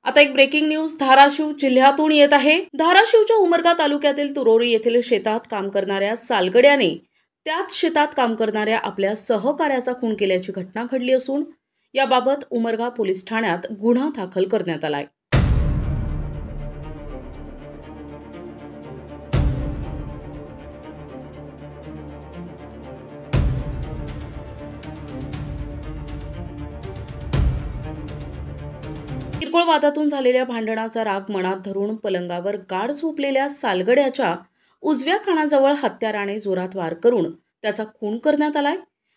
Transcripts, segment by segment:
आता एक breaking news Dharashiv जिल्ह्यातून येत आहे। धाराशिवच्या उमरगा तालुक्यातील तुरोरी येथील शेतात काम करणाऱ्या सालगड्याने त्याच शेतात काम करणाऱ्या आपल्या सहकार्याचा खून केल्याची घटना घडली असून याबाबत उमरगा पोलीस ठाण्यात गुन्हा दाखल करण्यात आलाय। किरकोळ वादातून झालेल्या भांडणाचा राग मनात धरून पलंगावर गाढ झोपलेल्या सालगड्याच्या उजव्या कानाजवळ हत्याराने जोरात वार करून त्याचा खून करण्यात आलाय,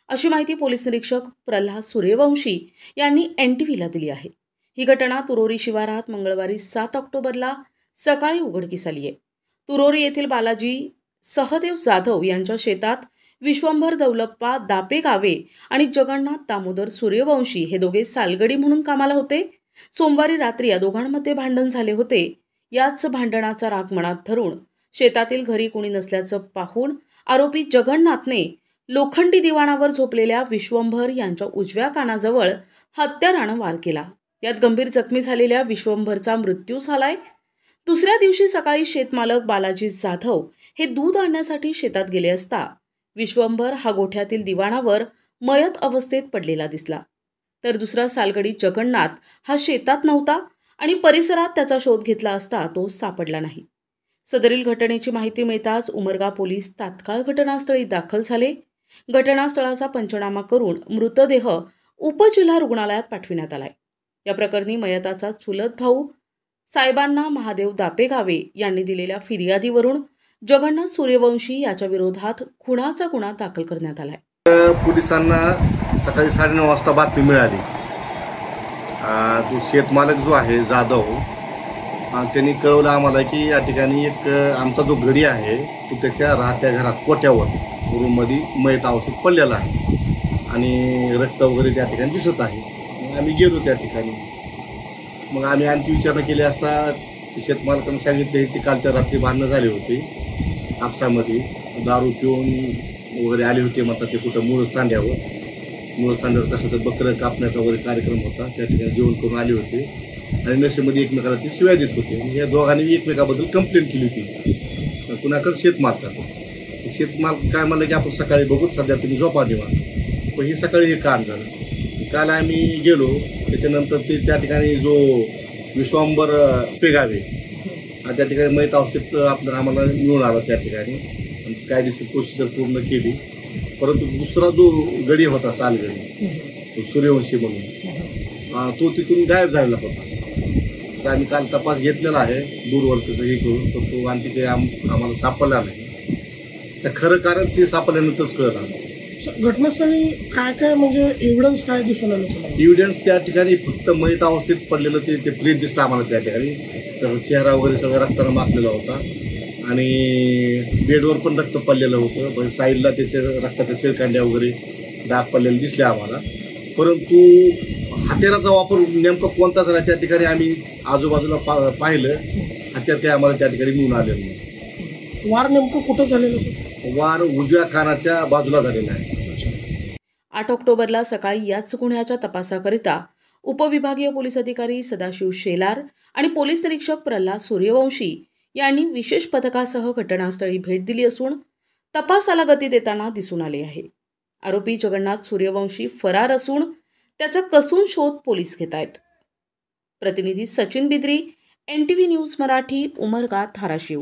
अशी माहिती पोलीस निरीक्षक प्रल्हाद सूर्यवंशी यांनी NTVला दिली आहे। ही घटना तुरोरी शिवारात मंगळवारी 7 ऑक्टोबरला सकाळी उघडकीस आली आहे। तुरोरी येथील बालाजी सहदेव जाधव यांच्या शेतात विश्वंभर दौलप्पा दापेगावे आणि जगन्नाथ दामोदर सूर्यवंशी हे दोघे सालगडी म्हणून कामाला होते। सोमवारी रात्री या दोघांमध्ये भांडण झाले होते। याच भांडणाचा राग मनात धरून शेतातील घरी कोणी नसल्याचं पाहून आरोपी जगन्नाथने लोखंडी दिवाणावर झोपलेल्या विश्वंभर यांच्या उजव्या कानाजवळ हत्यारानं वार केला। यात गंभीर जखमी झालेल्या विश्वंभरचा मृत्यू झालाय। दुसऱ्या दिवशी सकाळी शेतमालक बालाजी जाधव हे दूध आणण्यासाठी शेतात गेले असता विश्वंभर हा गोठ्यातील दिवाणावर मयत अवस्थेत पडलेला दिसला। तर दुसरा सालगडी जगन्नाथ हा शेतात नव्हता आणि परिसरात त्याचा शोध घेतला असता तो सापडला नाही। सदरील घटनेची माहिती मिळताच उमरगा पोलीस तात्काळ घटनास्थळी दाखल झाले। घटनास्थळाचा पंचनामा करून मृतदेह उपजिल्हा रुग्णालयात पाठविण्यात आलाय। या प्रकरणी मयताचा चुलत भाऊ साहेबांना महादेव दापेगावे यांनी दिलेल्या फिर्यादीवरून जगन्नाथ सूर्यवंशी याच्या विरोधात खुनाचा गुन्हा दाखल करण्यात आलाय। पोलिसांना सकाळी 9:30 वाजता बातमी मिळाली। तो शेतमालक जो आहे जाधव त्यांनी कळवलं आम्हाला की या ठिकाणी एक आमचा जो गडी आहे तो त्याच्या राहत्या घरात कोट्यावर रूममध्ये मयत अवस्थेत पडलेला आहे आणि रक्त वगैरे त्या ठिकाणी दिसत आहे। आम्ही गेलो त्या ठिकाणी। मग आम्ही आणखी विचारणा केली असता शेतमालकांनी सांगितलं यांची कालच्या रात्री भांडणं झाली होती आपसामध्ये, दारू पिऊन वगैरे आले होते। म्हणतात ते कुठं मूळस्थांड्यावर कसं तर बकरं कापण्याचा वगैरे कार्यक्रम होता, त्या ठिकाणी जेवण करून आले होते आणि नशेमध्ये एकमेकाला ते शिव्या देत होते। या दोघांनी एकमेकाबद्दल कंप्लेंट केली होती कुणाकडे शेतमालकाला। शेतमालक काय म्हणलं की आपण सकाळी बघू, सध्या तुम्ही झोपा देवा। पण हे सकाळी हे कांड झालं। काल आम्ही गेलो, त्याच्यानंतर ते त्या ठिकाणी जो विश्वंभर पेगावे त्या ठिकाणी मयत अवस्थेत आपल्याला आम्हाला मिळून आला। त्या ठिकाणी आमची कायदेशीर प्रोसिजर पूर्ण केली, परंतु दुसरा जो गडी होता सालगडी सूर्यवंशी म्हणून तो तिथून गायब झालेला होता। आम्ही काल तपास घेतलेला आहे दूरवरतीचं हे करून, पण तो आणखी काही आम्हाला सापडला नाही। तर खरं कारण ते सापडल्यानंतरच कळलं आम्हाला। घटनास्थळी काय काय म्हणजे एव्हिडन्स काय दिसून आलं? एव्हिडन्स त्या ठिकाणी फक्त मयत अवस्थेत पडलेलं ते प्रेत दिसतं आम्हाला त्या ठिकाणी। तर चेहरा वगैरे सगळं रक्तानं माखलेला होता आणि बेडवर पण रक्त पडलेलं होतं। साईडला त्याच्या रक्ताच्या चिळकांड्या वगैरे डाग पडलेले दिसले आम्हाला, परंतु हत्याराचा वापर नेमका कोणता झाला त्या ठिकाणी आम्ही आजूबाजूला पाहिलं, हत्यार काही आम्हाला त्या ठिकाणी मिळून आलेलं नाही। वार नेमकं कुठं झालेलं सर? वार उजव्या कानाच्या बाजूला झालेला आहे। 8 ऑक्टोबरला सकाळी याच गुन्ह्याच्या तपासाकरिता उपविभागीय पोलीस अधिकारी सदाशिव शेलार आणि पोलीस निरीक्षक प्रल्हाद सूर्यवंशी यांनी विशेष पथकासह घटनास्थळी भेट दिली असून तपासाला गती देताना दिसून आले आहे। आरोपी जगन्नाथ सूर्यवंशी फरार असून त्याचा कसून शोध पोलीस घेत आहेत। प्रतिनिधी सचिन बिद्री, NTV न्यूज मराठी, उमरगा, धाराशिव।